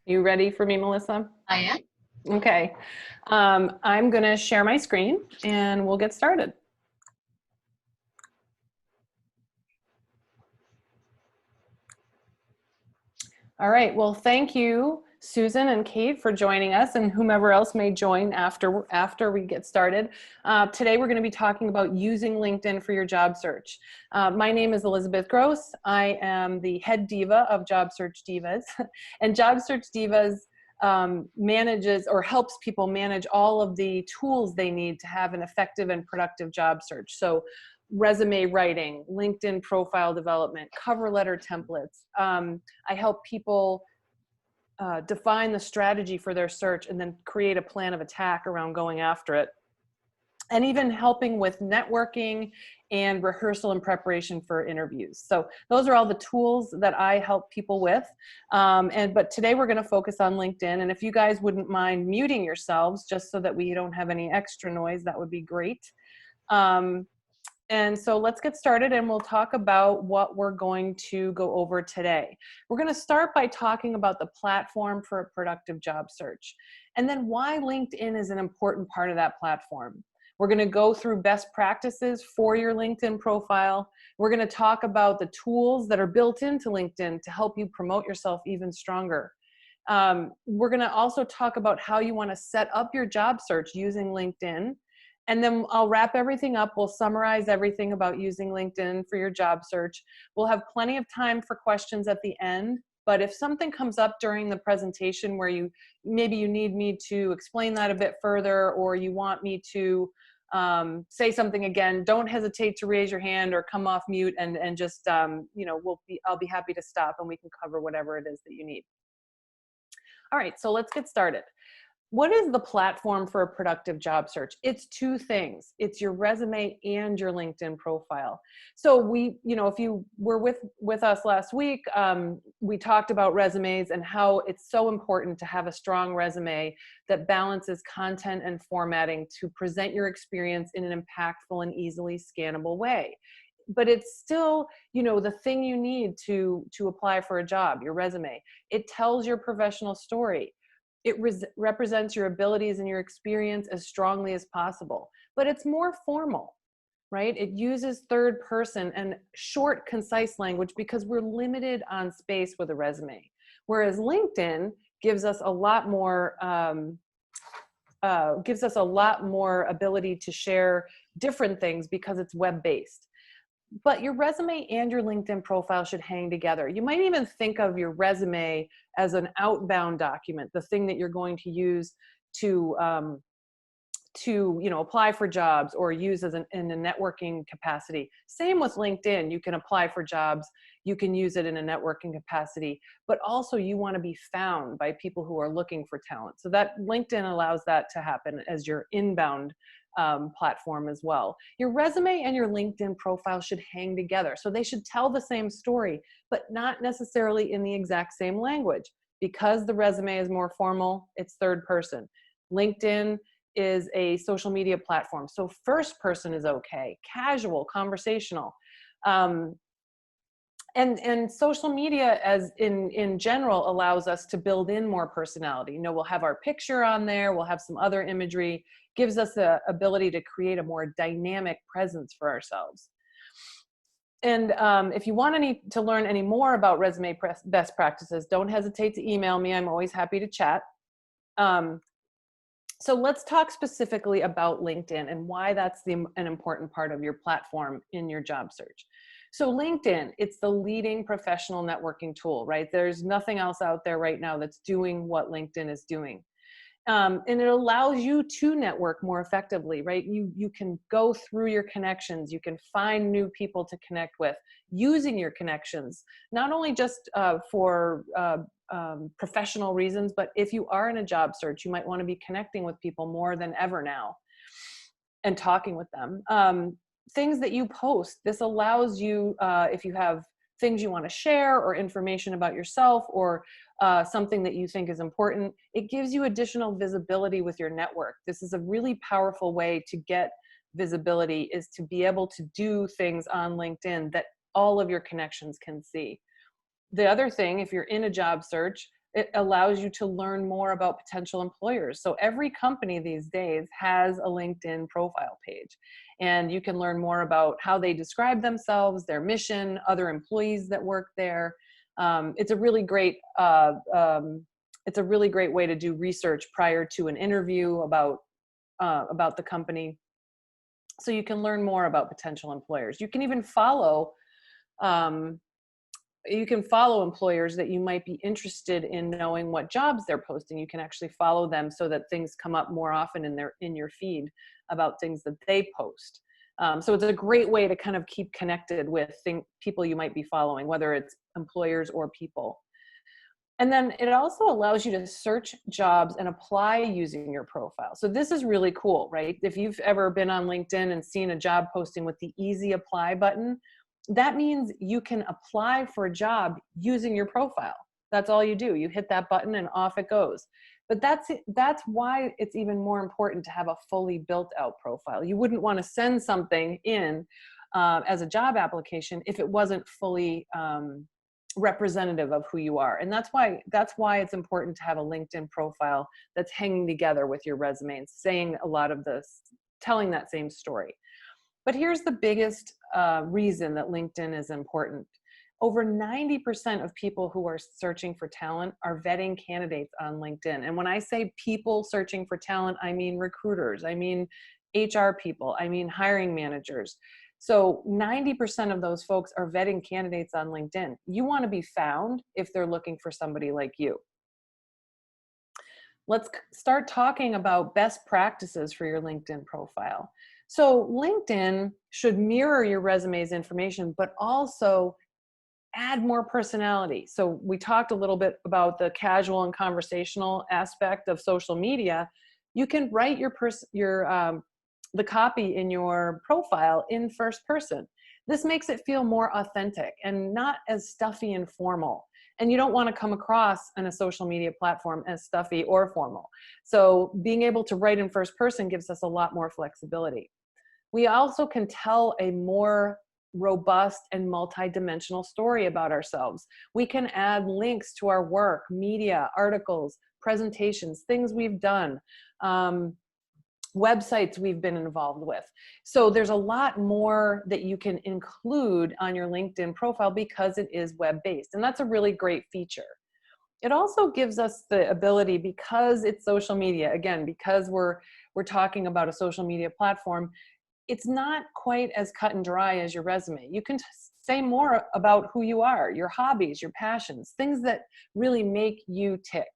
You ready for me, Melissa? I am. Okay. I'm going to share my screen and we'll get started. All right. Well, thank you, Susan and Kate, for joining us, and whomever else may join after we get started. Today, we're going to be talking about using LinkedIn for your job search. My name is Elizabeth Gross. I am the head diva of Job Search Divas, and Job Search Divas manages or helps people manage all of the tools they need to have an effective and productive job search. So resume writing, LinkedIn profile development, cover letter templates. I help people define the strategy for their search and then create a plan of attack around going after it. And even helping with networking and rehearsal and preparation for interviews. So those are all the tools that I help people with. But today we're going to focus on LinkedIn. And if you guys wouldn't mind muting yourselves just so that we don't have any extra noise, that would be great. And so let's get started and we'll talk about what we're going to go over today. We're going to start by talking about the platform for a productive job search, and then why LinkedIn is an important part of that platform. We're going to go through best practices for your LinkedIn profile. We're going to talk about the tools that are built into LinkedIn to help you promote yourself even stronger. We're going to also talk about how you want to set up your job search using LinkedIn. And then I'll wrap everything up. We'll summarize everything about using LinkedIn for your job search. We'll have plenty of time for questions at the end. But if something comes up during the presentation where maybe you need me to explain that a bit further, or you want me to say something again, don't hesitate to raise your hand or come off mute and just, I'll be happy to stop and we can cover whatever it is that you need. All right, so let's get started. What is the platform for a productive job search? It's two things. It's your resume and your LinkedIn profile. So if you were with us last week, we talked about resumes and how it's so important to have a strong resume that balances content and formatting to present your experience in an impactful and easily scannable way. But it's still, the thing you need to apply for a job, your resume. It tells your professional story. It represents your abilities and your experience as strongly as possible, but it's more formal, right? It uses third person and short, concise language because we're limited on space with a resume. Whereas LinkedIn gives us a lot more, ability to share different things because it's web-based. But your resume and your LinkedIn profile should hang together. You might even think of your resume as an outbound document, the thing that you're going to use to apply for jobs or use in a networking capacity. Same with LinkedIn. You can apply for jobs. You can use it in a networking capacity, but also you want to be found by people who are looking for talent. So that LinkedIn allows that to happen as your inbound platform as well. Your resume and your LinkedIn profile should hang together. So they should tell the same story, but not necessarily in the exact same language. Because the resume is more formal, it's third person. LinkedIn is a social media platform. So first person is okay, casual, conversational. And social media as in general allows us to build in more personality. We'll have our picture on there, we'll have some other imagery, gives us the ability to create a more dynamic presence for ourselves. And if you want to learn any more about resume best practices, don't hesitate to email me. I'm always happy to chat. So let's talk specifically about LinkedIn and why that's an important part of your platform in your job search. So LinkedIn, it's the leading professional networking tool, right? There's nothing else out there right now that's doing what LinkedIn is doing. And it allows you to network more effectively, right? You can go through your connections, you can find new people to connect with using your connections, not only just for professional reasons, but if you are in a job search, you might want to be connecting with people more than ever now and talking with them. Things that you post, this allows you, if you have things you want to share or information about yourself or something that you think is important, it gives you additional visibility with your network. This is a really powerful way to get visibility, is to be able to do things on LinkedIn that all of your connections can see. The other thing, if you're in a job search, it allows you to learn more about potential employers. So every company these days has a LinkedIn profile page, and you can learn more about how they describe themselves, their mission, other employees that work there. It's a really great it's a really great way to do research prior to an interview about the company. So you can learn more about potential employers. You can even follow um, employers that you might be interested in knowing what jobs they're posting. You can actually follow them so that things come up more often in your feed about things that they post. So it's a great way to kind of keep connected with people you might be following, whether it's employers or people. And then it also allows you to search jobs and apply using your profile. So this is really cool, right? If you've ever been on LinkedIn and seen a job posting with the easy apply button, that means you can apply for a job using your profile. That's all you do. You hit that button and off it goes. But that's why it's even more important to have a fully built out profile. You wouldn't want to send something in as a job application if it wasn't fully representative of who you are. And that's why it's important to have a LinkedIn profile that's hanging together with your resume and saying a lot of this, telling that same story. But here's the biggest reason that LinkedIn is important. Over 90% of people who are searching for talent are vetting candidates on LinkedIn. And when I say people searching for talent, I mean recruiters, I mean HR people, I mean hiring managers. So 90% of those folks are vetting candidates on LinkedIn. You want to be found if they're looking for somebody like you. Let's start talking about best practices for your LinkedIn profile. So LinkedIn should mirror your resume's information, but also add more personality. So we talked a little bit about the casual and conversational aspect of social media. You can write the copy in your profile in first person. This makes it feel more authentic and not as stuffy and formal. And you don't want to come across on a social media platform as stuffy or formal. So being able to write in first person gives us a lot more flexibility. We also can tell a more robust and multi-dimensional story about ourselves. We can add links to our work, media, articles, presentations, things we've done, websites we've been involved with. So there's a lot more that you can include on your LinkedIn profile because it is web-based, and that's a really great feature. It also gives us the ability, because it's social media, again, because we're talking about a social media platform, it's not quite as cut and dry as your resume. You can say more about who you are, your hobbies, your passions, things that really make you tick.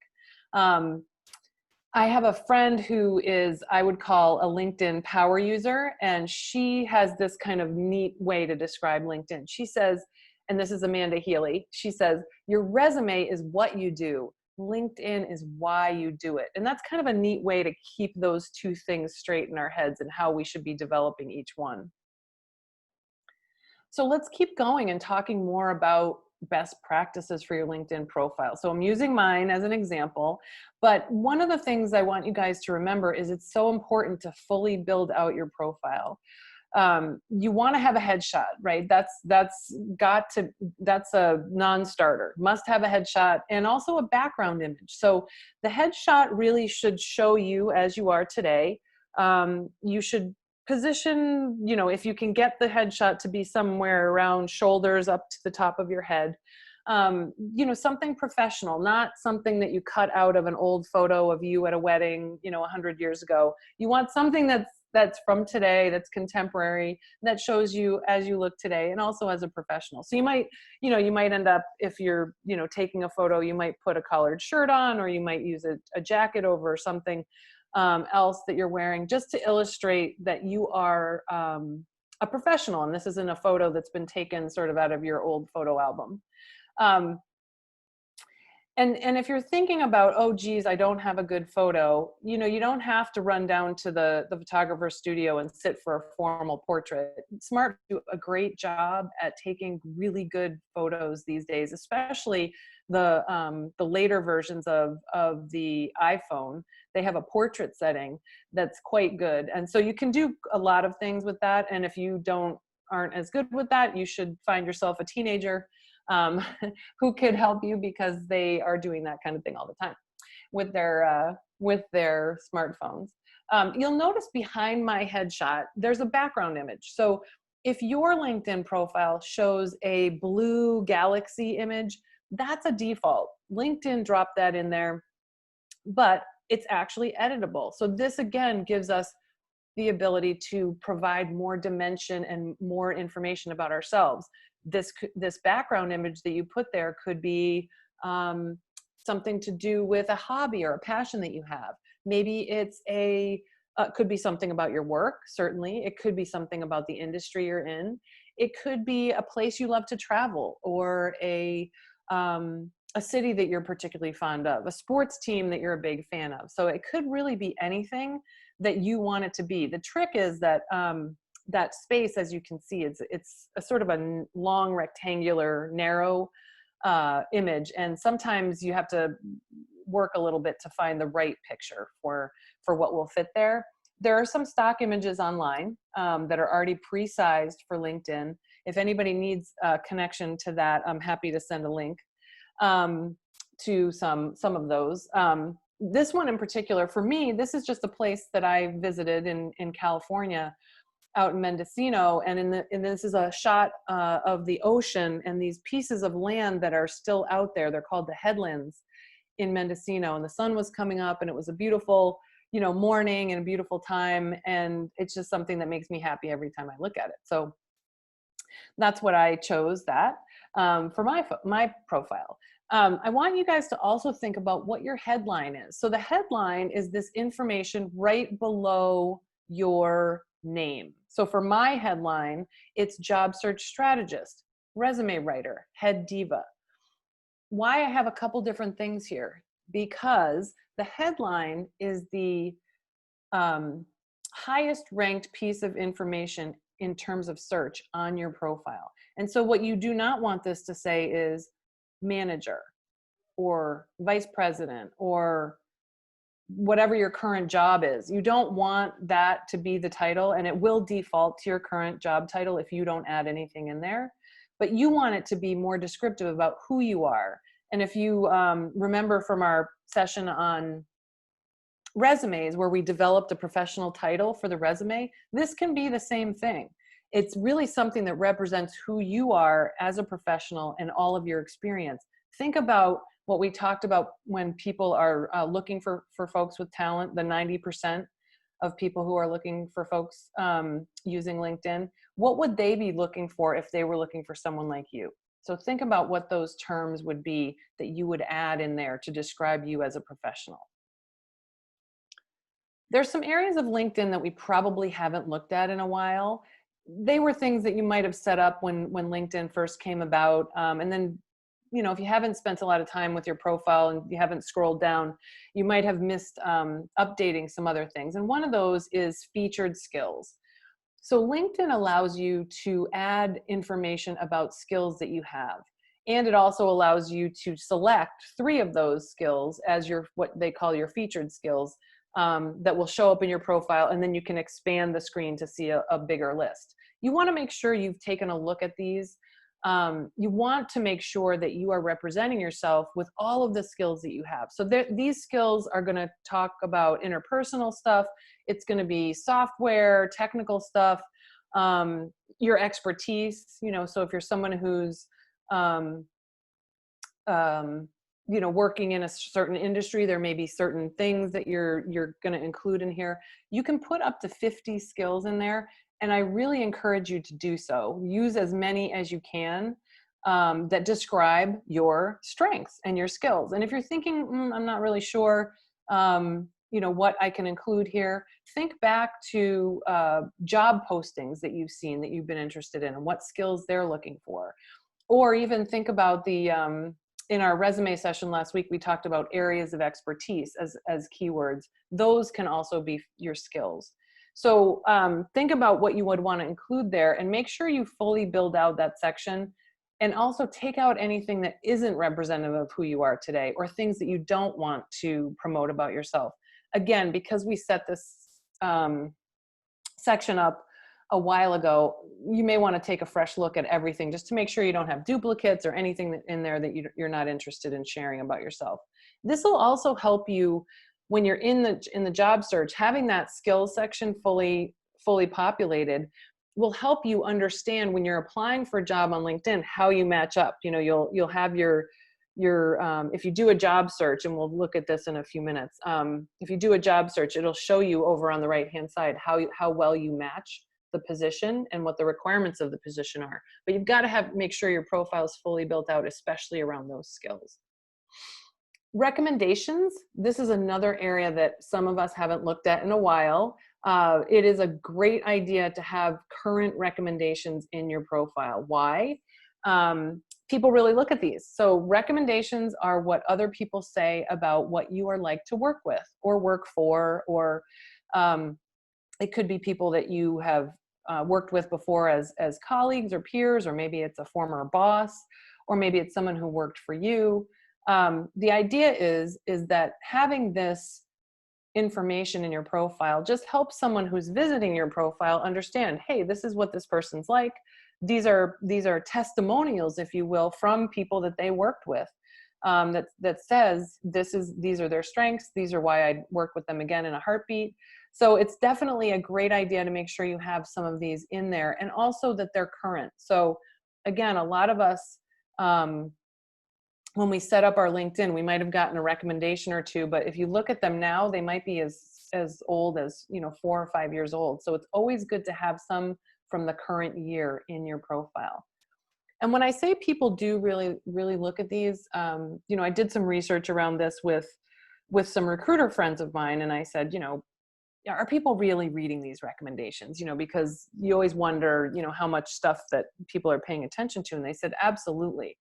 I have a friend who is, I would call, a LinkedIn power user, and she has this kind of neat way to describe LinkedIn. She says, and this is Amanda Healy, she says, your resume is what you do. LinkedIn is why you do it. And that's kind of a neat way to keep those two things straight in our heads and how we should be developing each one. So let's keep going and talking more about best practices for your LinkedIn profile. So I'm using mine as an example, but one of the things I want you guys to remember is it's so important to fully build out your profile. You want to have a headshot, right? That's a non-starter. Must have a headshot and also a background image. So the headshot really should show you as you are today. You should position, if you can get the headshot to be somewhere around shoulders up to the top of your head, something professional, not something that you cut out of an old photo of you at a wedding, 100 years ago. You want something that's from today, that's contemporary, that shows you as you look today and also as a professional. So you might end up, if you're, taking a photo, you might put a collared shirt on, or you might use a jacket over something else that you're wearing, just to illustrate that you are a professional. And this isn't a photo that's been taken sort of out of your old photo album. And if you're thinking about, oh, geez, I don't have a good photo, you don't have to run down to the photographer's studio and sit for a formal portrait. Smart do a great job at taking really good photos these days, especially the later versions of the iPhone. They have a portrait setting that's quite good. And so you can do a lot of things with that. And if you aren't as good with that, you should find yourself a teenager who could help you because they are doing that kind of thing all the time with their smartphones. You'll notice behind my headshot, there's a background image. So if your LinkedIn profile shows a blue galaxy image, that's a default. LinkedIn dropped that in there, but it's actually editable. So this again gives us the ability to provide more dimension and more information about ourselves. This background image that you put there could be something to do with a hobby or a passion that you have. Maybe it's could be something about your work, certainly. It could be something about the industry you're in. It could be a place you love to travel, or a city that you're particularly fond of, a sports team that you're a big fan of. So it could really be anything that you want it to be. The trick is that that space, as you can see, it's a sort of a long rectangular narrow image, and sometimes you have to work a little bit to find the right picture for what will fit there. There are some stock images online that are already pre-sized for LinkedIn. If anybody needs a connection to that, I'm happy to send a link to some of those. This one in particular, for me, this is just a place that I visited in California, out in Mendocino, and this is a shot of the ocean and these pieces of land that are still out there. They're called the headlands in Mendocino, and the sun was coming up, and it was a beautiful, morning and a beautiful time, and it's just something that makes me happy every time I look at it. So that's what I chose that for my profile. I want you guys to also think about what your headline is. So the headline is this information right below your name. So for my headline, it's job search strategist, resume writer, head diva. Why I have a couple different things here? Because the headline is the highest ranked piece of information in terms of search on your profile. And so what you do not want this to say is manager or vice president or whatever your current job is. You don't want that to be the title, and it will default to your current job title if you don't add anything in there. But you want it to be more descriptive about who you are. And if you remember from our session on resumes, where we developed a professional title for the resume, this can be the same thing. It's really something that represents who you are as a professional and all of your experience. Think about what we talked about when people are looking for folks with talent, the 90% of people who are looking for folks using LinkedIn. What would they be looking for if they were looking for someone like you? So think about what those terms would be that you would add in there to describe you as a professional. There's some areas of LinkedIn that we probably haven't looked at in a while. They were things that you might have set up when LinkedIn first came about. And then, if you haven't spent a lot of time with your profile and you haven't scrolled down, you might have missed updating some other things. And one of those is featured skills. So LinkedIn allows you to add information about skills that you have. And it also allows you to select 3 of those skills as what they call your featured skills that will show up in your profile. And then you can expand the screen to see a bigger list. You want to make sure you've taken a look at these. You want to make sure that you are representing yourself with all of the skills that you have. So these skills are going to talk about interpersonal stuff. It's going to be software, technical stuff, your expertise. So if you're someone who's, working in a certain industry, there may be certain things that you're going to include in here. You can put up to 50 skills in there. And I really encourage you to do so. Use as many as you can that describe your strengths and your skills. And if you're thinking, I'm not really sure, what I can include here, think back to job postings that you've seen that you've been interested in and what skills they're looking for. Or even think about in our resume session last week, we talked about areas of expertise as keywords. Those can also be your skills. So think about what you would want to include there and make sure you fully build out that section, and also take out anything that isn't representative of who you are today or things that you don't want to promote about yourself. Again, because we set this section up a while ago, you may want to take a fresh look at everything just to make sure you don't have duplicates or anything in there that you're not interested in sharing about yourself. This will also help you when you're in the job search. Having that skills section fully populated will help you understand when you're applying for a job on LinkedIn how you match up. You know, you'll have your if you do a job search, and we'll look at this in a few minutes, if you do a job search, it'll show you over on the right hand side how well you match the position and what the requirements of the position are. But you've got to make sure your profile is fully built out, especially around those skills. Recommendations. This is another area that some of us haven't looked at in a while. It is a great idea to have current recommendations in your profile. Why? People really look at these. So recommendations are what other people say about what you are like to work with or work for, or it could be people that you have worked with before as colleagues or peers, or maybe it's a former boss, or maybe it's someone who worked for you. The idea is that having this information in your profile just helps someone who's visiting your profile understand, hey, this is what this person's like. These are testimonials, if you will, from people that they worked with, that says these are their strengths. These are why I'd work with them again in a heartbeat. So it's definitely a great idea to make sure you have some of these in there, and also that they're current. So again, a lot of us, when we set up our LinkedIn, we might have gotten a recommendation or two, but if you look at them now, they might be as old as 4 or 5 years old. So it's always good to have some from the current year in your profile. And when I say people do really, really look at these, I did some research around this with some recruiter friends of mine, and I said, are people really reading these recommendations? Because you always wonder, how much stuff that people are paying attention to. And they said, absolutely.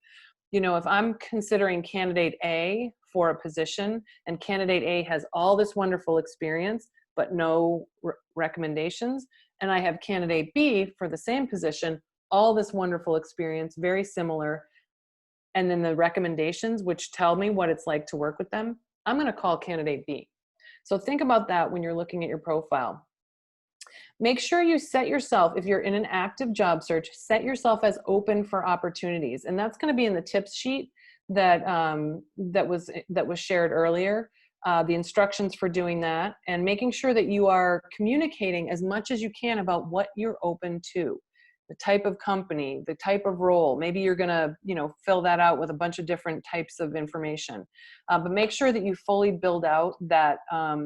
If I'm considering candidate A for a position, and candidate A has all this wonderful experience, but no recommendations, and I have candidate B for the same position, all this wonderful experience, very similar, and then the recommendations, which tell me what it's like to work with them, I'm going to call candidate B. So think about that when you're looking at your profile. Make sure you set yourself, if you're in an active job search, set yourself as open for opportunities. And that's going to be in the tips sheet that was shared earlier, the instructions for doing that, and making sure that you are communicating as much as you can about what you're open to. The type of company, the type of role. Maybe you're going to, fill that out with a bunch of different types of information. But make sure that you fully build out that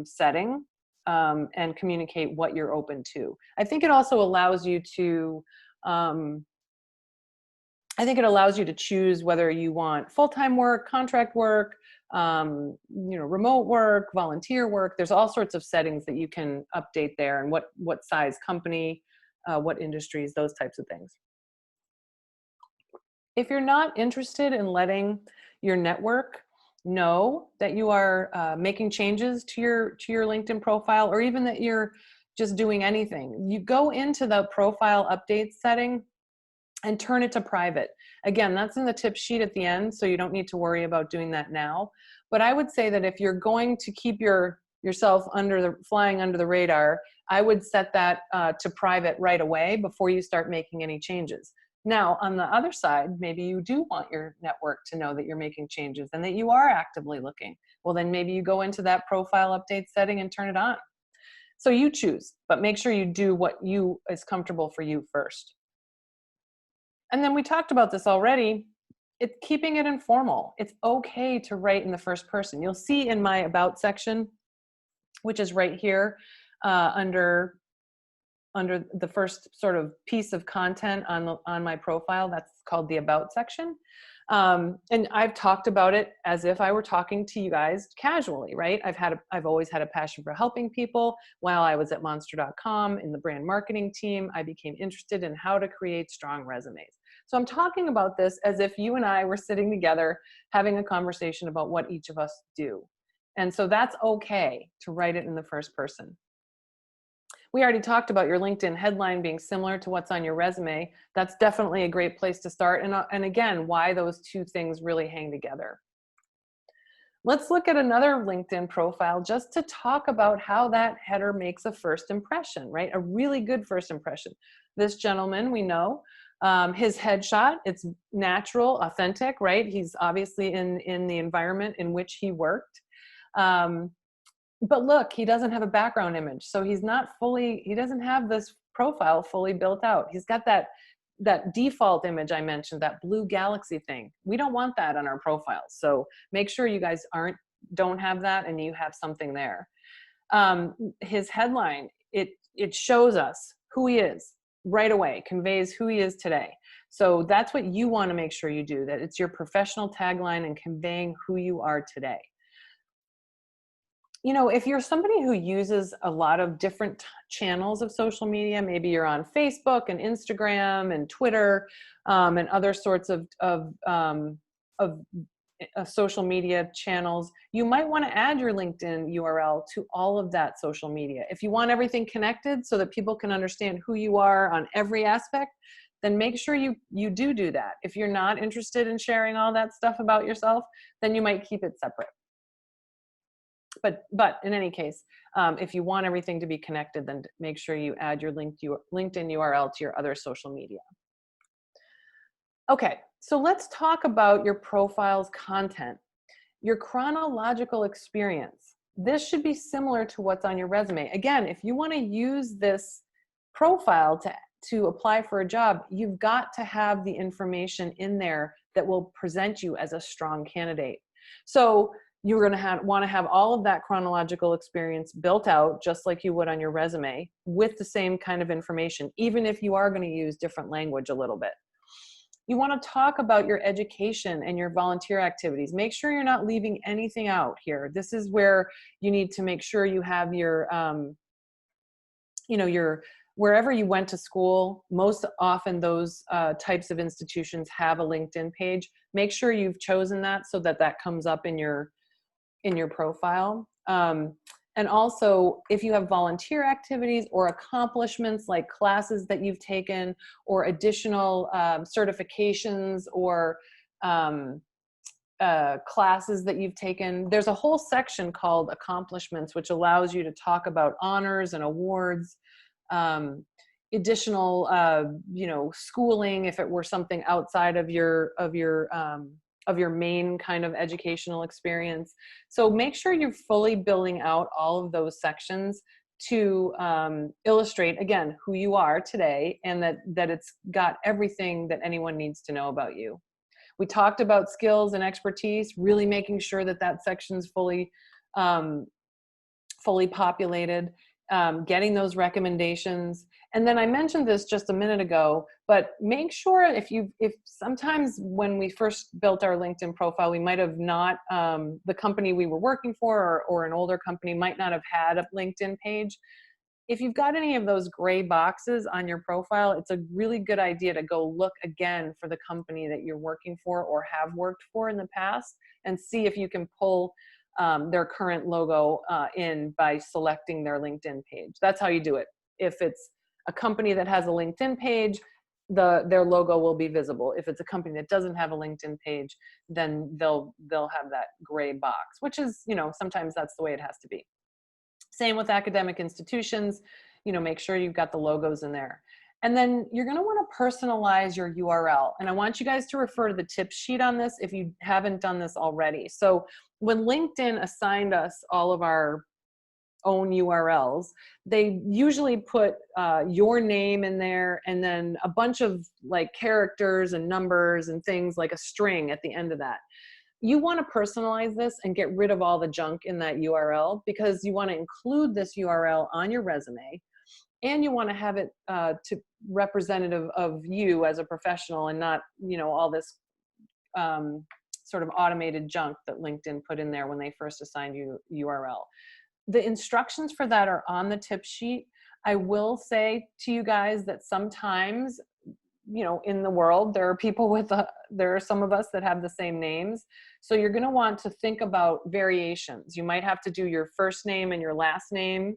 setting and communicate what you're open to. I think it also allows you to, choose whether you want full-time work, contract work, remote work, volunteer work. There's all sorts of settings that you can update there, and what size company, what industries, those types of things. If you're not interested in letting your network know that you are making changes to your LinkedIn profile, or even that you're just doing anything, you go into the profile update setting and turn it to private. Again, that's in the tip sheet at the end, so you don't need to worry about doing that now. But I would say that if you're going to keep yourself flying under the radar, I would set that to private right away before you start making any changes. Now, on the other side, maybe you do want your network to know that you're making changes and that you are actively looking. Well, then maybe you go into that profile update setting and turn it on. So you choose, but make sure you do what is comfortable for you first. And then we talked about this already. It's keeping it informal. It's okay to write in the first person. You'll see in my about section, which is right here under the first sort of piece of content on my profile. That's called the about section. And I've talked about it as if I were talking to you guys casually, right? I've always had a passion for helping people. While I was at Monster.com in the brand marketing team, I became interested in how to create strong resumes. So I'm talking about this as if you and I were sitting together having a conversation about what each of us do. And so that's okay to write it in the first person. We already talked about your LinkedIn headline being similar to what's on your resume. That's definitely a great place to start. And again, why those two things really hang together. Let's look at another LinkedIn profile just to talk about how that header makes a first impression, right? A really good first impression. This gentleman, we know, his headshot, it's natural, authentic, right? He's obviously in the environment in which he worked. But look, he doesn't have a background image. So he doesn't have this profile fully built out. He's got that default image I mentioned, that blue galaxy thing. We don't want that on our profiles. So make sure you guys don't have that and you have something there. His headline, it shows us who he is right away, conveys who he is today. So that's what you want to make sure you do, that it's your professional tagline and conveying who you are today. You know, if you're somebody who uses a lot of different channels of social media, maybe you're on Facebook and Instagram and Twitter and other sorts of social media channels, you might want to add your LinkedIn URL to all of that social media. If you want everything connected so that people can understand who you are on every aspect, then make sure you do that. If you're not interested in sharing all that stuff about yourself, then you might keep it separate. But in any case, if you want everything to be connected, then make sure you add your LinkedIn URL to your other social media. Okay, so let's talk about your profile's content. Your chronological experience. This should be similar to what's on your resume. Again, if you want to use this profile to apply for a job, you've got to have the information in there that will present you as a strong candidate. So you're going to want to have all of that chronological experience built out just like you would on your resume with the same kind of information, even if you are going to use different language a little bit. You want to talk about your education and your volunteer activities. Make sure you're not leaving anything out here. This is where you need to make sure you have your, wherever you went to school. Most often those types of institutions have a LinkedIn page. Make sure you've chosen that so that comes up in your profile. And also, if you have volunteer activities or accomplishments like classes that you've taken or additional certifications or classes that you've taken, there's a whole section called accomplishments, which allows you to talk about honors and awards, additional, schooling if it were something outside of your main kind of educational experience. So make sure you're fully building out all of those sections to illustrate, again, who you are today and that it's got everything that anyone needs to know about you. We talked about skills and expertise, really making sure that section's fully populated. Getting those recommendations. And then I mentioned this just a minute ago, but make sure if sometimes when we first built our LinkedIn profile, we might have not, the company we were working for or an older company might not have had a LinkedIn page. If you've got any of those gray boxes on your profile, it's a really good idea to go look again for the company that you're working for or have worked for in the past and see if you can pull their current logo in by selecting their LinkedIn page. That's how you do it. If it's a company that has a LinkedIn page, their logo will be visible. If it's a company that doesn't have a LinkedIn page, then they'll have that gray box, which is, sometimes that's the way it has to be. Same with academic institutions, make sure you've got the logos in there. And then you're going to want to personalize your URL. And I want you guys to refer to the tip sheet on this if you haven't done this already. So when LinkedIn assigned us all of our own URLs, they usually put your name in there and then a bunch of like characters and numbers and things like a string at the end of that. You want to personalize this and get rid of all the junk in that URL because you want to include this URL on your resume. And you want to have it to representative of you as a professional and not, all this sort of automated junk that LinkedIn put in there when they first assigned you URL. The instructions for that are on the tip sheet. I will say to you guys that sometimes, in the world, there are some of us that have the same names. So you're going to want to think about variations. You might have to do your first name and your last name.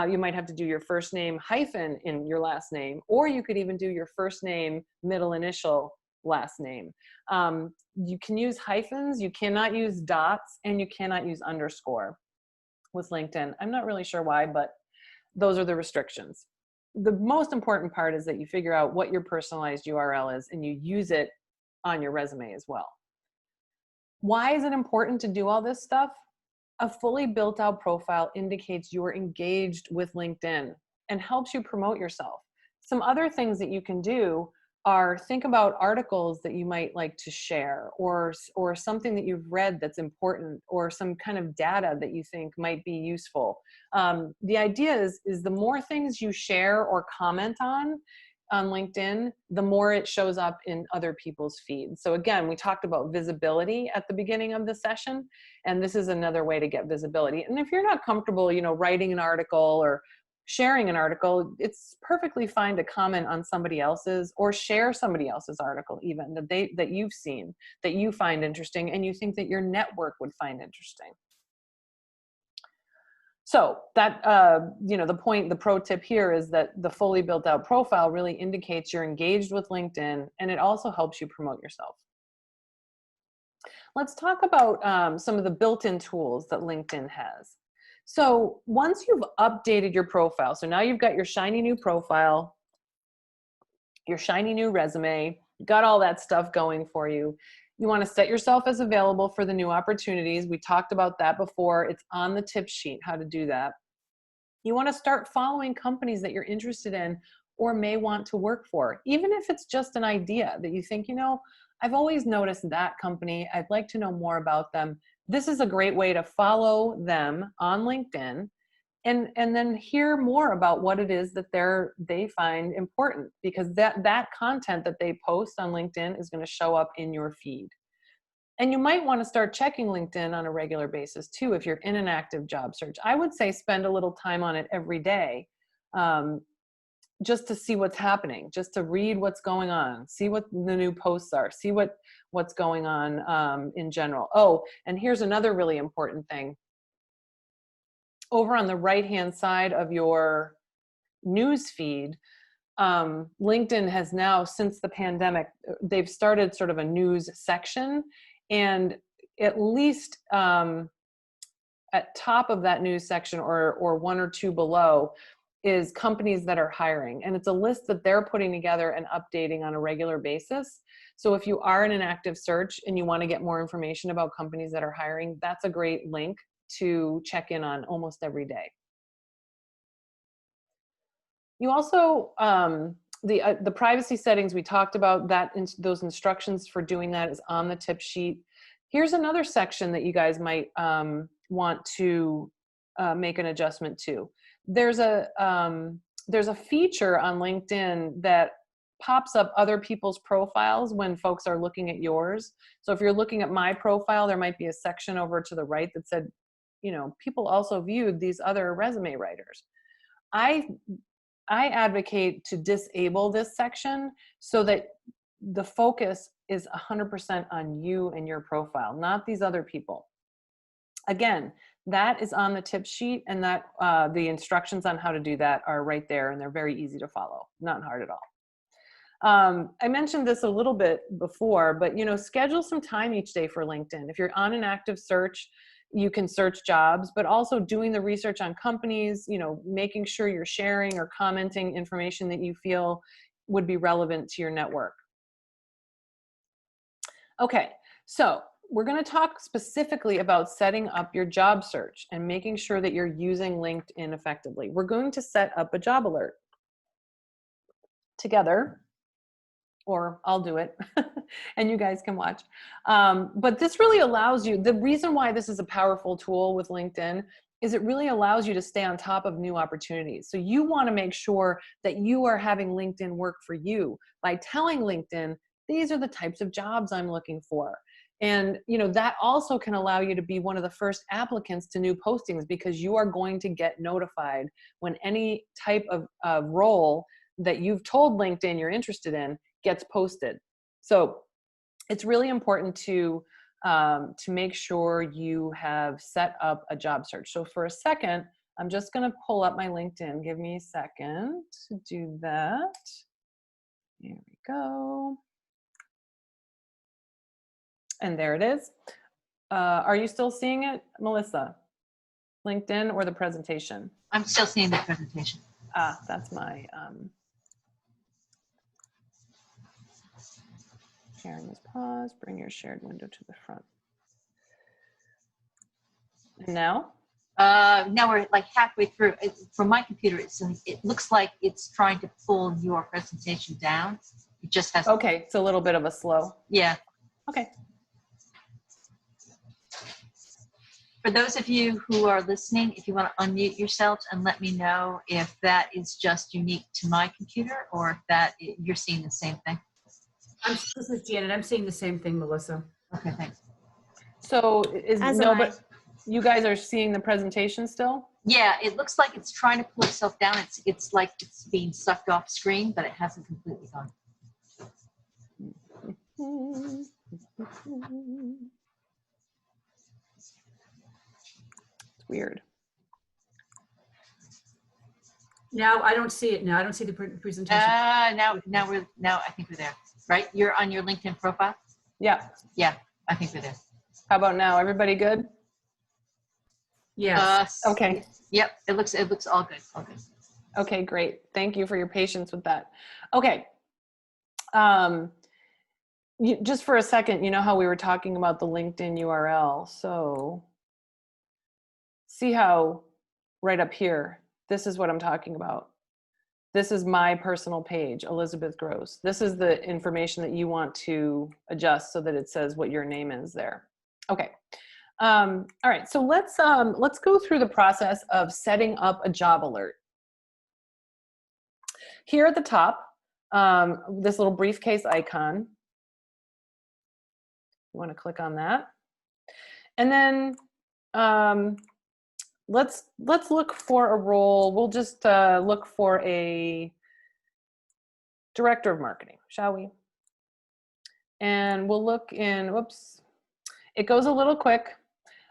You might have to do your first name hyphen in your last name, or you could even do your first name, middle initial, last name. You can use hyphens, you cannot use dots, and you cannot use underscore with LinkedIn. I'm not really sure why, but those are the restrictions. The most important part is that you figure out what your personalized URL is and you use it on your resume as well. Why is it important to do all this stuff? A fully built out profile indicates you're engaged with LinkedIn and helps you promote yourself. Some other things that you can do are think about articles that you might like to share, or something that you've read that's important, or some kind of data that you think might be useful. The idea is the more things you share or comment on LinkedIn, the more it shows up in other people's feeds. So again, we talked about visibility at the beginning of the session, and this is another way to get visibility. And if you're not comfortable, writing an article or sharing an article, it's perfectly fine to comment on somebody else's or share somebody else's article, even that you've seen, that you find interesting and you think that your network would find interesting. So that, the pro tip here is that the fully built out profile really indicates you're engaged with LinkedIn, and it also helps you promote yourself. Let's talk about some of the built-in tools that LinkedIn has. So once you've updated your profile, so now you've got your shiny new profile, your shiny new resume, got all that stuff going for you. You want to set yourself as available for the new opportunities. We talked about that before. It's on the tip sheet how to do that. You want to start following companies that you're interested in or may want to work for, even if it's just an idea that you think, I've always noticed that company. I'd like to know more about them. This is a great way to follow them on LinkedIn and then hear more about what it is that they find important, because that content that they post on LinkedIn is going to show up in your feed. And you might want to start checking LinkedIn on a regular basis too if you're in an active job search. I would say spend a little time on it every day, just to see what's happening, just to read what's going on, see what the new posts are, see what's going on in general. Oh, and here's another really important thing. Over on the right-hand side of your news feed, LinkedIn has now, since the pandemic, they've started sort of a news section, and at least at top of that news section or one or two below is companies that are hiring. And it's a list that they're putting together and updating on a regular basis. So if you are in an active search and you want to get more information about companies that are hiring, that's a great link to check in on almost every day. You also, the privacy settings we talked about, those instructions for doing that is on the tip sheet. Here's another section that you guys might want to make an adjustment to. There's a feature on LinkedIn that pops up other people's profiles when folks are looking at yours. So if you're looking at my profile, there might be a section over to the right that said, people also viewed these other resume writers. I advocate to disable this section so that the focus is 100% on you and your profile, not these other people. Again, that is on the tip sheet, and that the instructions on how to do that are right there, and they're very easy to follow, not hard at all. I mentioned this a little bit before, but schedule some time each day for LinkedIn. If you're on an active search, you can search jobs, but also doing the research on companies, making sure you're sharing or commenting information that you feel would be relevant to your network. Okay, so we're going to talk specifically about setting up your job search and making sure that you're using LinkedIn effectively. We're going to set up a job alert together, or I'll do it and you guys can watch. But this really allows you, the reason why this is a powerful tool with LinkedIn is it really allows you to stay on top of new opportunities. So you want to make sure that you are having LinkedIn work for you by telling LinkedIn, these are the types of jobs I'm looking for. And that also can allow you to be one of the first applicants to new postings, because you are going to get notified when any type of role that you've told LinkedIn you're interested in gets posted. So it's really important to make sure you have set up a job search. So for a second, I'm just going to pull up my LinkedIn. Give me a second to do that. Here we go. And there it is. Are you still seeing it, Melissa? LinkedIn or the presentation? I'm still seeing the presentation. Ah, that's my sharing is paused. Bring your shared window to the front. And now? Now we're like halfway through. From my computer, it looks like it's trying to pull your presentation down. It just has. Okay, it's a little bit of a slow. Yeah. Okay. For those of you who are listening, if you want to unmute yourselves and let me know if that is just unique to my computer or if that you're seeing the same thing. This is Janet. I'm seeing the same thing, Melissa. Okay, thanks. So But you guys are seeing the presentation still? Yeah, it looks like it's trying to pull itself down. It's like it's being sucked off screen, but it hasn't completely gone. It's weird. Now I don't see it. Now I don't see the presentation. Now I think we're there. Right? You're on your LinkedIn profile? Yeah. Yeah, I think we're there. How about now? Everybody good? Yes. Okay. Yep. It looks all good. All good. Okay, great. Thank you for your patience with that. Okay. Just for a second, you know how we were talking about the LinkedIn URL. So see how right up here, this is what I'm talking about. This is my personal page, Elizabeth Gross. This is the information that you want to adjust so that it says what your name is there. Okay. All right. So let's go through the process of setting up a job alert. Here at the top, this little briefcase icon. You want to click on that, and then let's look for a role. We'll just look for a director of marketing, shall we? And we'll look in. Whoops, it goes a little quick,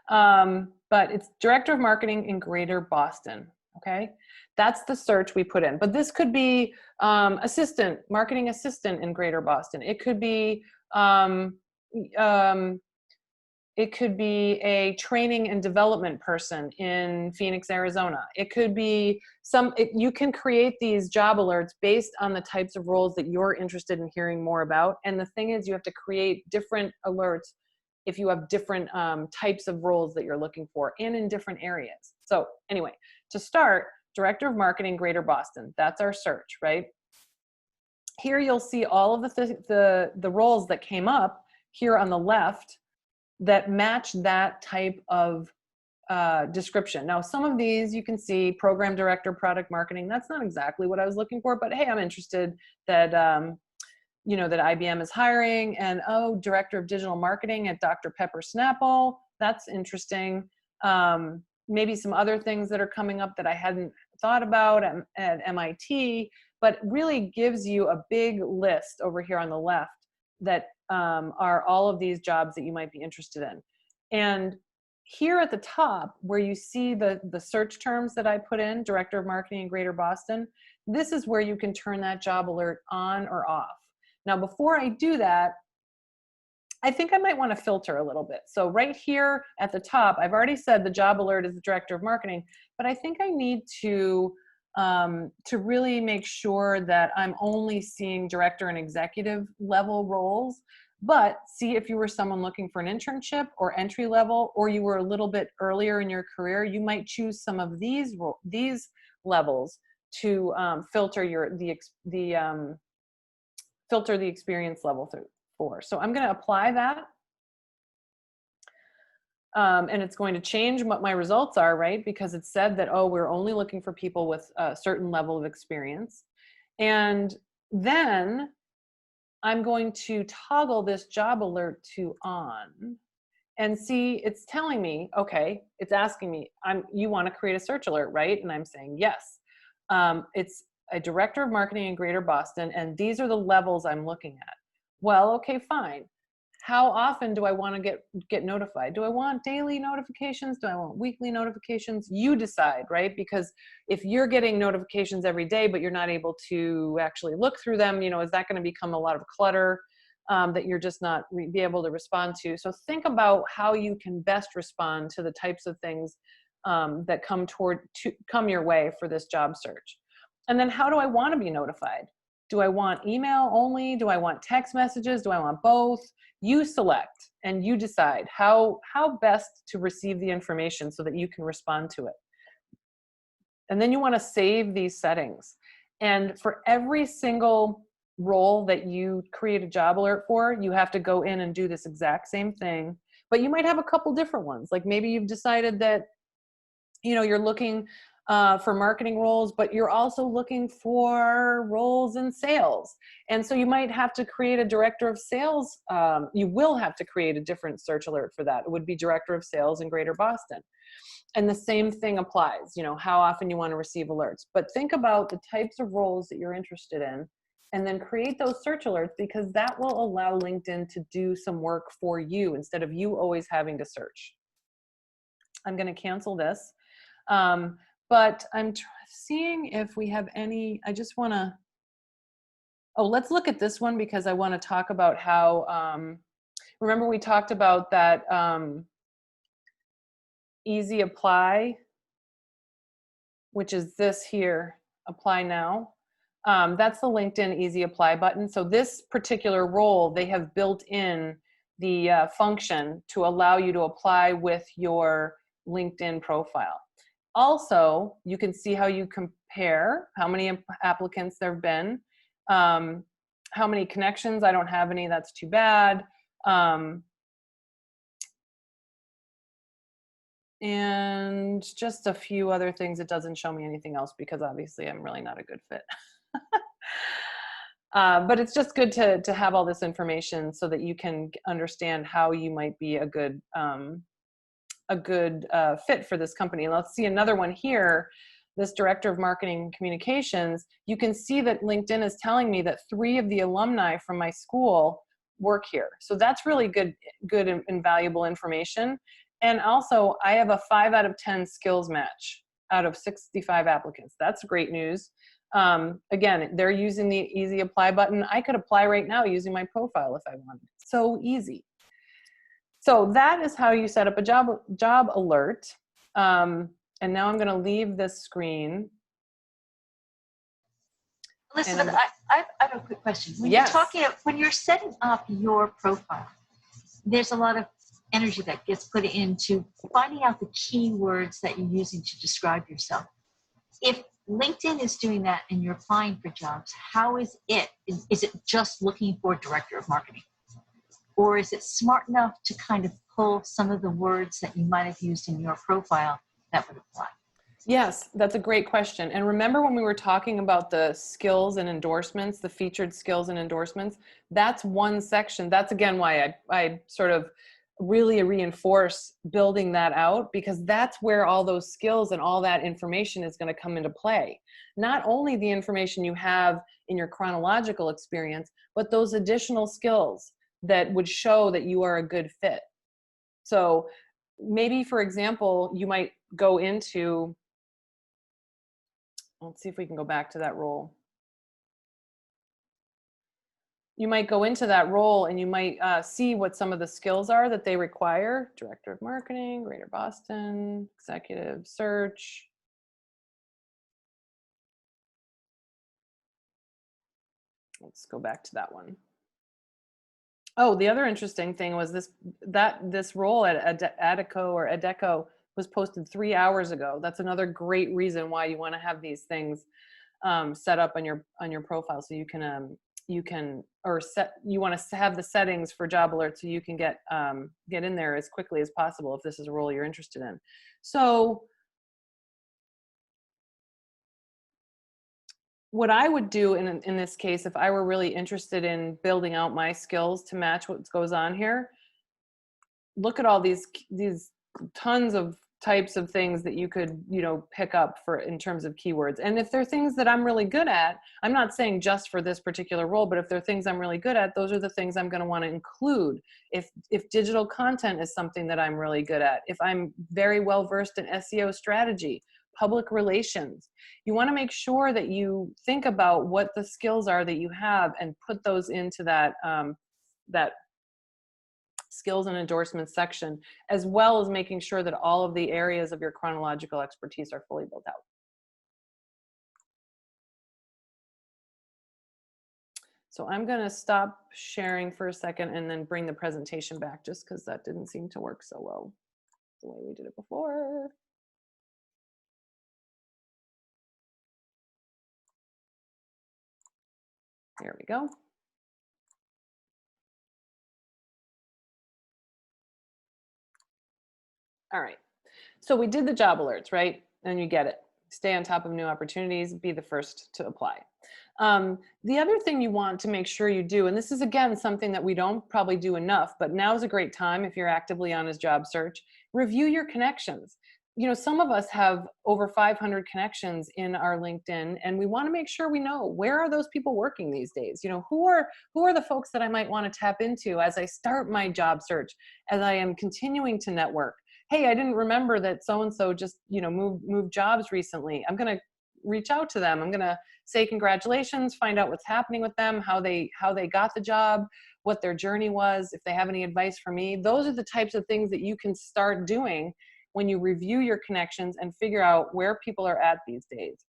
but it's director of marketing in Greater Boston. Okay, that's the search we put in. But this could be marketing assistant in Greater Boston. It could be a training and development person in Phoenix, Arizona. It could be you can create these job alerts based on the types of roles that you're interested in hearing more about. And the thing is, you have to create different alerts if you have different types of roles that you're looking for and in different areas. So anyway, to start, Director of Marketing, Greater Boston. That's our search, right? Here you'll see all of the roles that came up here on the left that match that type of description. Now, some of these you can see program director, product marketing. That's not exactly what I was looking for, but hey, I'm interested that that IBM is hiring, and director of digital marketing at Dr. Pepper Snapple. That's interesting. Maybe some other things that are coming up that I hadn't thought about at MIT, but really gives you a big list over here on the left that are all of these jobs that you might be interested in. And here at the top, where you see the search terms that I put in, Director of Marketing in Greater Boston, this is where you can turn that job alert on or off. Now, before I do that, I think I might want to filter a little bit. So right here at the top, I've already said the job alert is the Director of Marketing, but I think I need to really make sure that I'm only seeing director and executive level roles. But see, if you were someone looking for an internship or entry level, or you were a little bit earlier in your career, you might choose some of these levels to filter filter the experience level for. So I'm going to apply that. And it's going to change what my results are, right? Because it said that, we're only looking for people with a certain level of experience. And then I'm going to toggle this job alert to on and see, it's telling me, okay, it's asking me, you want to create a search alert, right? And I'm saying yes. It's a director of marketing in Greater Boston, and these are the levels I'm looking at. Well, okay, fine. How often do I want to get notified? Do I want daily notifications? Do I want weekly notifications? You decide, right? Because if you're getting notifications every day, but you're not able to actually look through them, is that going to become a lot of clutter? that you're just not be able to respond to. So think about how you can best respond to the types of things that come your way for this job search. And then how do I want to be notified? Do I want email only? Do I want text messages? Do I want both? You select and you decide how best to receive the information so that you can respond to it. And then you want to save these settings. And for every single role that you create a job alert for, you have to go in and do this exact same thing. But you might have a couple different ones. Like maybe you've decided that, you're looking for marketing roles, but you're also looking for roles in sales. And so you might have to create a director of sales. You will have to create a different search alert for that. It would be director of sales in Greater Boston. And the same thing applies, how often you want to receive alerts. But think about the types of roles that you're interested in and then create those search alerts, because that will allow LinkedIn to do some work for you instead of you always having to search. I'm going to cancel this. But I'm seeing if we have any, I just want to, let's look at this one because I want to talk about how, remember we talked about that easy apply, which is this here, apply now. That's the LinkedIn easy apply button. So this particular role, they have built in the function to allow you to apply with your LinkedIn profile. Also, you can see how you compare how many applicants there have been, how many connections. I don't have any, that's too bad. And just a few other things. It doesn't show me anything else because obviously I'm really not a good fit. But it's just good to have all this information so that you can understand how you might be a good fit for this company. Let's see another one here. This director of marketing and communications. You can see that LinkedIn is telling me that 3 of the alumni from my school work here. So that's really good and valuable information. And also, I have a 5 out of 10 skills match out of 65 applicants. That's great news. Again, they're using the easy apply button. I could apply right now using my profile if I wanted. So easy. So that is how you set up a job alert. And now I'm going to leave this screen. Elizabeth, I have a quick question. When Yes. when you're setting up your profile, there's a lot of energy that gets put into finding out the keywords that you're using to describe yourself. If LinkedIn is doing that and you're applying for jobs, how is it? Is it just looking for director of marketing? Or is it smart enough to kind of pull some of the words that you might have used in your profile that would apply? Yes, that's a great question. And remember when we were talking about the skills and endorsements, the featured skills and endorsements, that's one section. That's again why I sort of really reinforce building that out, because that's where all those skills and all that information is going to come into play. Not only the information you have in your chronological experience, but those additional skills that would show that you are a good fit. So maybe, for example, you might go into, let's see if we can go back to that role. You might go into that role and you might see what some of the skills are that they require. Director of Marketing, Greater Boston, Executive Search. Let's go back to that one. Oh, the other interesting thing was this role at Adecco was posted 3 hours ago. That's another great reason why you want to have these things set up on your profile, so you want to have the settings for job alerts so you can get in there as quickly as possible if this is a role you're interested in. So what I would do in this case, if I were really interested in building out my skills to match what goes on here, look at all these tons of types of things that you could, pick up in terms of keywords. And if there are things that I'm really good at, I'm not saying just for this particular role, but if there are things I'm really good at, those are the things I'm going to want to include. If digital content is something that I'm really good at, if I'm very well versed in SEO strategy, public relations, you want to make sure that you think about what the skills are that you have and put those into that that skills and endorsements section, as well as making sure that all of the areas of your chronological expertise are fully built out. So I'm going to stop sharing for a second and then bring the presentation back, just because that didn't seem to work so well the way we did it before. There we go. All right. So we did the job alerts, right? And you get it. Stay on top of new opportunities, be the first to apply. The other thing you want to make sure you do, and this is again something that we don't probably do enough, but now's a great time if you're actively on a job search, review your connections. You know, some of us have over 500 connections in our LinkedIn, and we want to make sure we know, where are those people working these days? You know, who are the folks that I might want to tap into as I start my job search, as I am continuing to network. Hey, I didn't remember that so-and-so just, you know, moved jobs recently. I'm going to reach out to them. I'm going to say congratulations, find out what's happening with them, how they got the job, what their journey was, if they have any advice for me. Those are the types of things that you can start doing when you review your connections and figure out where people are at these days.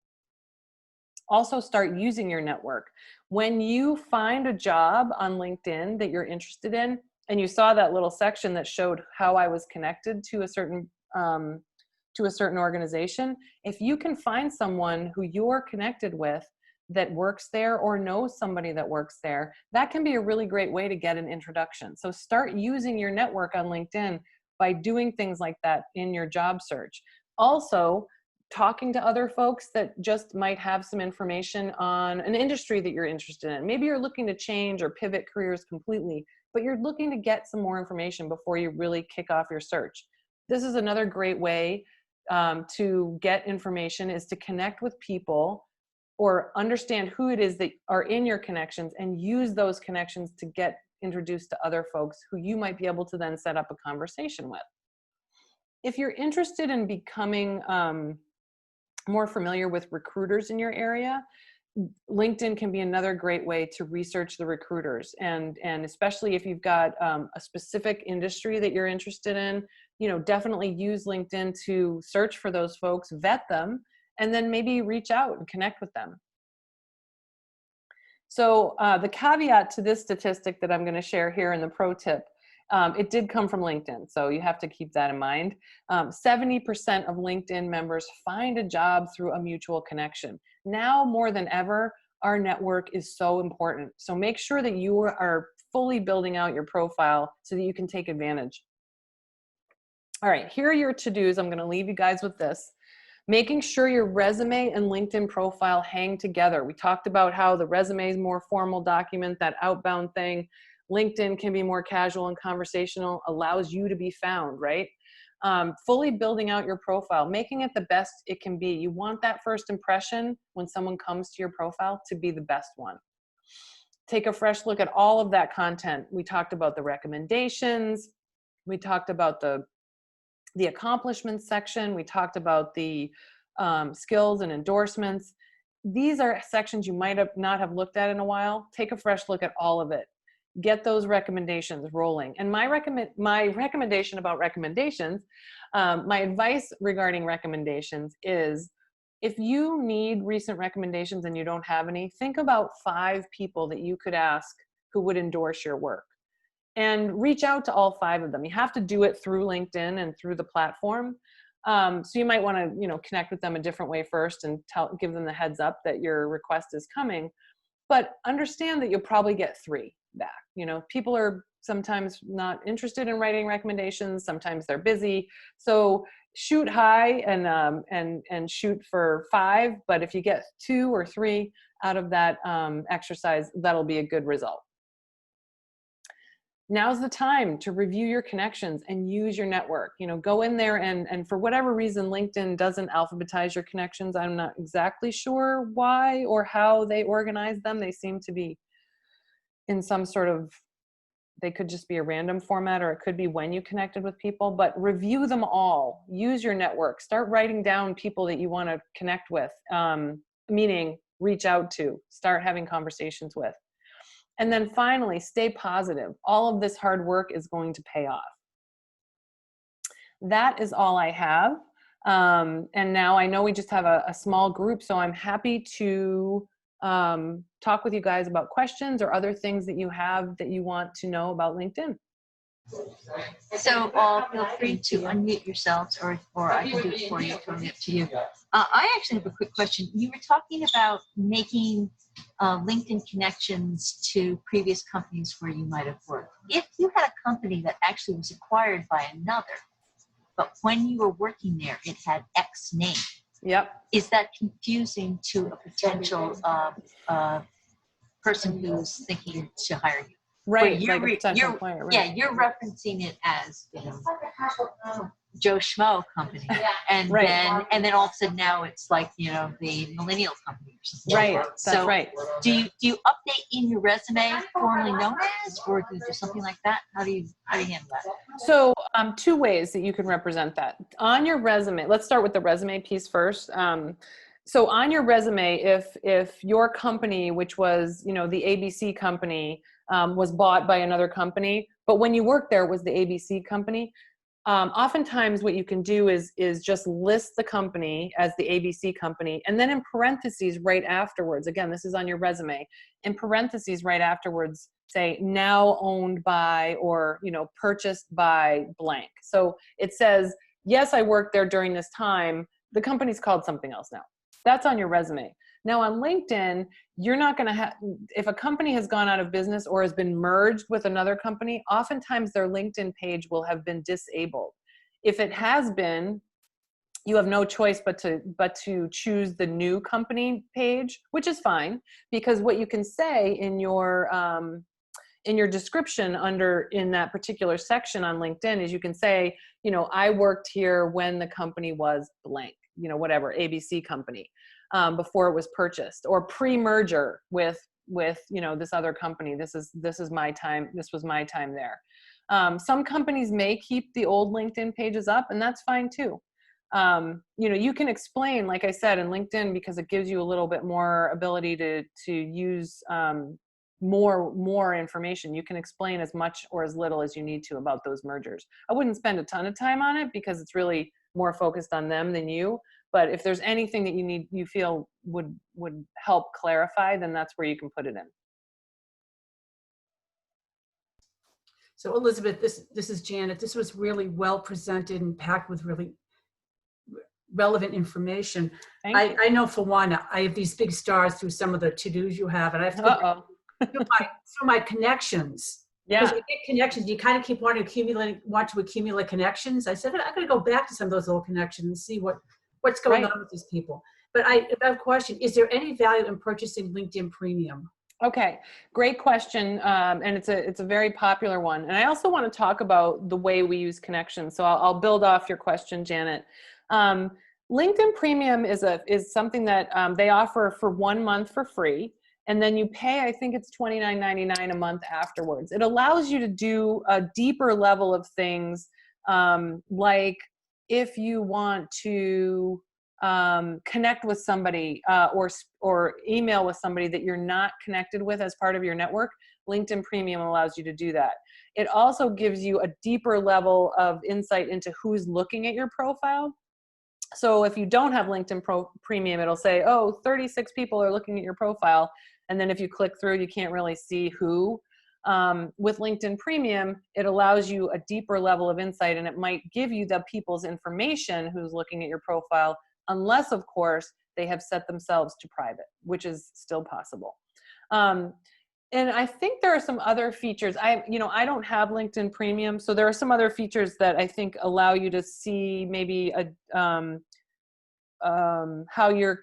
Also start using your network. When you find a job on LinkedIn that you're interested in, and you saw that little section that showed how I was connected to a certain organization, if you can find someone who you're connected with that works there or knows somebody that works there, that can be a really great way to get an introduction. So start using your network on LinkedIn by doing things like that in your job search. Also, talking to other folks that just might have some information on an industry that you're interested in. Maybe you're looking to change or pivot careers completely, but you're looking to get some more information before you really kick off your search. This is another great way to get information, is to connect with people or understand who it is that are in your connections and use those connections to get introduced to other folks who you might be able to then set up a conversation with. If you're interested in becoming more familiar with recruiters in your area, LinkedIn can be another great way to research the recruiters, and especially if you've got a specific industry that you're interested in, you know, definitely use LinkedIn to search for those folks, vet them, and then maybe reach out and connect with them. So the caveat to this statistic that I'm going to share here in the pro tip, it did come from LinkedIn, so you have to keep that in mind. 70% of LinkedIn members find a job through a mutual connection. Now more than ever, our network is so important. So make sure that you are fully building out your profile so that you can take advantage. All right, here are your to-dos. I'm going to leave you guys with this. Making sure your resume and LinkedIn profile hang together. We talked about how the resume is more formal document, that outbound thing. LinkedIn can be more casual and conversational, allows you to be found, right? Fully building out your profile, making it the best it can be. You want that first impression when someone comes to your profile to be the best one. Take a fresh look at all of that content. We talked about the recommendations. We talked about the accomplishments section. We talked about the skills and endorsements. These are sections you might not have looked at in a while. Take a fresh look at all of it. Get those recommendations rolling. And my recommendation about recommendations, my advice regarding recommendations is, if you need recent recommendations and you don't have any, think about 5 people that you could ask who would endorse your work. And reach out to all 5 of them. You have to do it through LinkedIn and through the platform. So you might want to, you know, connect with them a different way first and give them the heads up that your request is coming. But understand that you'll probably get 3 back. You know, people are sometimes not interested in writing recommendations. Sometimes they're busy. So shoot high and shoot for 5. But if you get 2 or 3 out of that exercise, that'll be a good result. Now's the time to review your connections and use your network. You know, go in there and for whatever reason, LinkedIn doesn't alphabetize your connections. I'm not exactly sure why or how they organize them. They seem to be in some sort of, they could just be a random format, or it could be when you connected with people, but review them all. Use your network. Start writing down people that you want to connect with, meaning reach out to, start having conversations with. And then finally, stay positive. All of this hard work is going to pay off. That is all I have. And now I know we just have a small group, so I'm happy to talk with you guys about questions or other things that you have that you want to know about LinkedIn. So feel free to unmute yourselves, or I can do it for you. It's totally up to you. I actually have a quick question. You were talking about making LinkedIn connections to previous companies where you might have worked. If you had a company that actually was acquired by another, but when you were working there, it had X name. Yep. Is that confusing to a potential person who's thinking to hire you? Right. You're, Like a potential employer, right. Yeah, you're referencing it as, you know, Joe Schmo company, and Right. then all of a sudden now it's like, you know, the millennial company or something. Right. So That's right. Do you update in your resume formerly known as, or do you do something like that? How do you handle that? So two ways that you can represent that. On your resume, let's start with the resume piece first. So on your resume, if your company, which was, you know, the ABC company, was bought by another company, but when you worked there it was the ABC company, oftentimes what you can do is just list the company as the ABC company, and then in parentheses right afterwards, again, this is on your resume, in parentheses right afterwards, say now owned by, or, you know, purchased by blank. So it says, yes, I worked there during this time. The company's called something else now. That's on your resume. Now on LinkedIn, you're not going to have, if a company has gone out of business or has been merged with another company, oftentimes their LinkedIn page will have been disabled. If it has been, you have no choice but to choose the new company page, which is fine, because what you can say in your description in that particular section on LinkedIn is you can say, you know, I worked here when the company was blank, you know, whatever, ABC company, before it was purchased, or pre-merger with, you know, this other company. This is my time. This was my time there. Some companies may keep the old LinkedIn pages up, and that's fine too. You know, you can explain, like I said, in LinkedIn, because it gives you a little bit more ability to use more information. You can explain as much or as little as you need to about those mergers. I wouldn't spend a ton of time on it because it's really more focused on them than you. But if there's anything that you feel would help clarify, then that's where you can put it in. So Elizabeth, this is Janet. This was really well presented and packed with really relevant information. I know for one, I have these big stars through some of the to-dos you have, and I have to through my connections. Yeah. Because you get connections, you kind of keep want to accumulate connections. I said, I'm going to go back to some of those little connections and see what's going on with these people. But I have a question. Is there any value in purchasing LinkedIn Premium? Okay, great question, and it's a very popular one. And I also want to talk about the way we use connections. So I'll build off your question, Janet. LinkedIn Premium is something that they offer for 1 month for free, and then you pay, I think it's $29.99 a month afterwards. It allows you to do a deeper level of things, like if you want to connect with somebody or email with somebody that you're not connected with as part of your network. LinkedIn Premium allows you to do that. It also gives you a deeper level of insight into who's looking at your profile. So if you don't have LinkedIn Premium, it'll say, oh, 36 people are looking at your profile. And then if you click through, you can't really see who. With LinkedIn Premium, it allows you a deeper level of insight, and it might give you the people's information who's looking at your profile, unless, of course, they have set themselves to private, which is still possible. And I think there are some other features. I don't have LinkedIn Premium, so there are some other features that I think allow you to see maybe how you're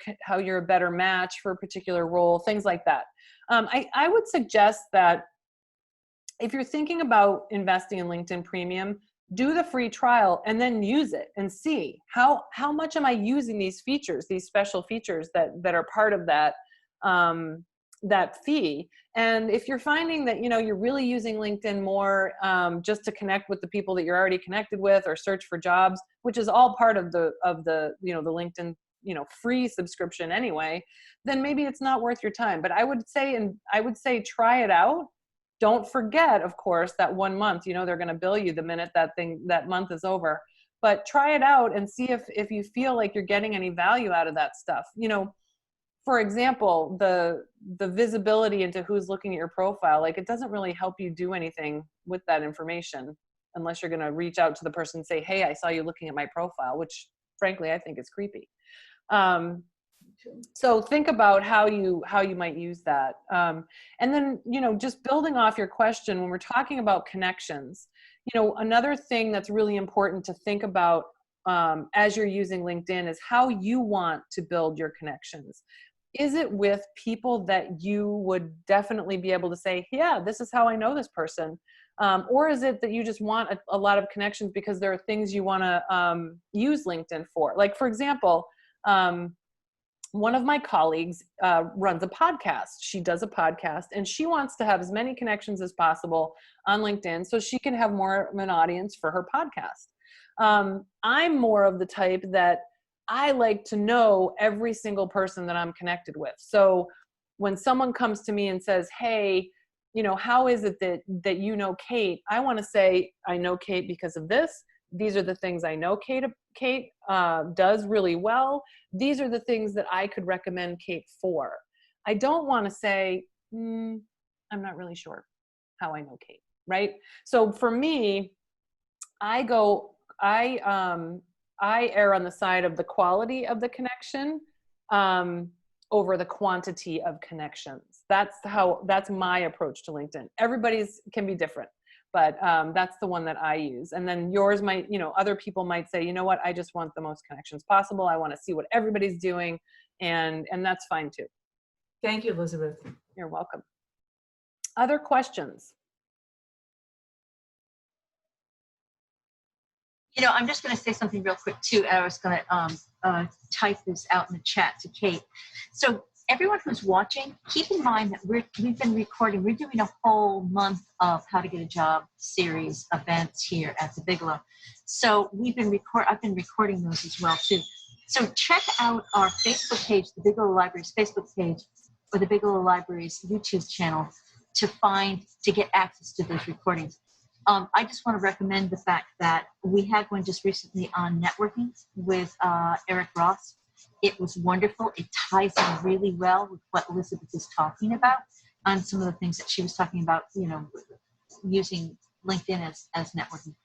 a better match for a particular role, things like that. I would suggest that if you're thinking about investing in LinkedIn Premium, do the free trial and then use it and see how much am I using these features, these special features that are part of that that fee. And if you're finding that you're really using LinkedIn more just to connect with the people that you're already connected with, or search for jobs, which is all part of the the LinkedIn free subscription anyway, then maybe it's not worth your time. But I would say try it out. Don't forget, of course, that 1 month, they're going to bill you the minute that month is over. But try it out and see if you feel like you're getting any value out of that stuff. For example, the visibility into who's looking at your profile, like, it doesn't really help you do anything with that information unless you're going to reach out to the person and say, hey, I saw you looking at my profile, which frankly, I think is creepy. So think about how you might use that. And then, just building off your question, when we're talking about connections, another thing that's really important to think about as you're using LinkedIn is how you want to build your connections. Is it with people that you would definitely be able to say, yeah, this is how I know this person? Or is it that you just want a lot of connections because there are things you want to use LinkedIn for? Like, for example, one of my colleagues runs a podcast. She does a podcast, and she wants to have as many connections as possible on LinkedIn so she can have more of an audience for her podcast. I'm more of the type that I like to know every single person that I'm connected with. So when someone comes to me and says, hey, how is it that you know Kate? I want to say, I know Kate because of this. These are the things I know Kate does really well. These are the things that I could recommend Kate for. I don't want to say, I'm not really sure how I know Kate, right? So for me, I err on the side of the quality of the connection over the quantity of connections. That's my approach to LinkedIn. Everybody's can be different, but that's the one that I use. And then yours might, other people might say, you know what, I just want the most connections possible. I want to see what everybody's doing. And that's fine too. Thank you, Elizabeth. You're welcome. Other questions? I'm just going to say something real quick too. And I was going to type this out in the chat to Kate. So everyone who's watching, keep in mind that we've been recording. We're doing a whole month of How to Get a Job series events here at the Bigelow. So I've been recording those as well too. So check out our Facebook page, the Bigelow Library's Facebook page, or the Bigelow Library's YouTube channel to get access to those recordings. I just want to recommend the fact that we had one just recently on networking with Eric Ross. It was wonderful. It ties in really well with what Elizabeth is talking about on some of the things that she was talking about, using LinkedIn as networking.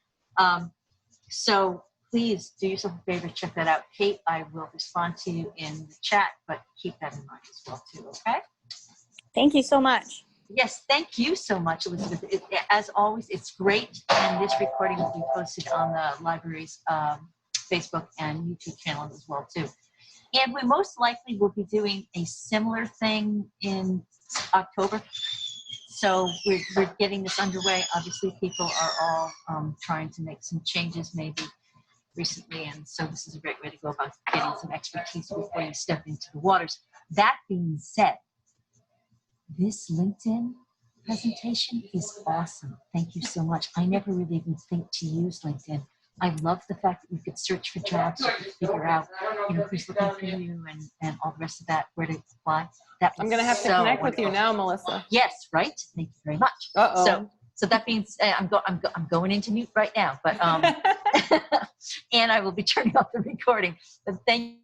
So please do yourself a favor, check that out. Kate, I will respond to you in the chat, but keep that in mind as well too, okay? Thank you so much. Yes, thank you so much, Elizabeth. As always, it's great. And this recording will be posted on the library's Facebook and YouTube channel as well, too. And we most likely will be doing a similar thing in October. So we're getting this underway. Obviously, people are all trying to make some changes maybe recently. And so this is a great way to go about getting some expertise before you step into the waters. That being said, this LinkedIn presentation is awesome. Thank you so much. I never really even think to use LinkedIn. I love the fact that you could search for jobs, you could figure out, who's looking for you and all the rest of that, where to apply. I'm going to have to connect with you now, Melissa. Yes, right? Thank you very much. Uh-oh. So that means I'm going into mute right now, but and I will be turning off the recording. But thank